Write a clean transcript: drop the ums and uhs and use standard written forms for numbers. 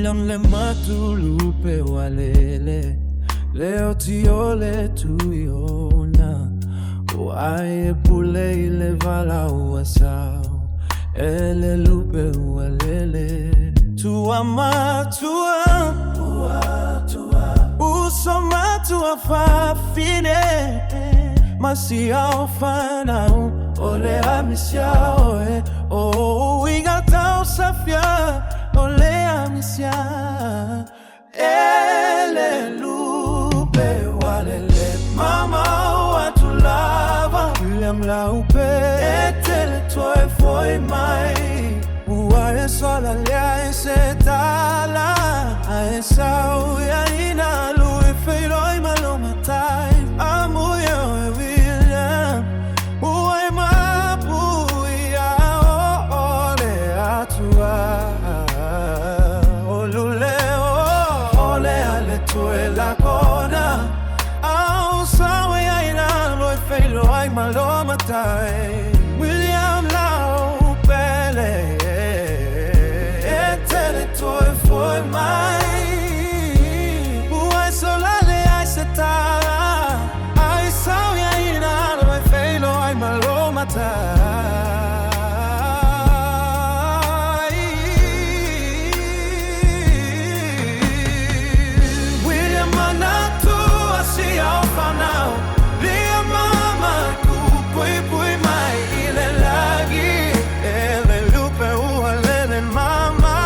William le matou, Lupe wa lele. Leo tiole tuiona. Wae pule ile vala uasao. Ele Lupe wa lele. Tua matua, uso matua fa fine. Masiao fanao, ole amisiao oh igatao safia, ole amisia. Ele Lupe wa lele, mama watu lava. William Lupe, etele toi foi mai. Uae sola lia se tala, ae sau ya ina Leafe loi malomatai. Amuyo William, uae mapuia ole atua. Olule ole ale tue la kona. Au sawe ya ina Leafe loi malomatai. William Lupe toi foi mai. Uai solale ai setara. Ai sau ya ina Leafe loi malomatai. William manatu asi au fanao. Lia mama ku pui pui mai ile lagi. Ele Lupe ua lele mama.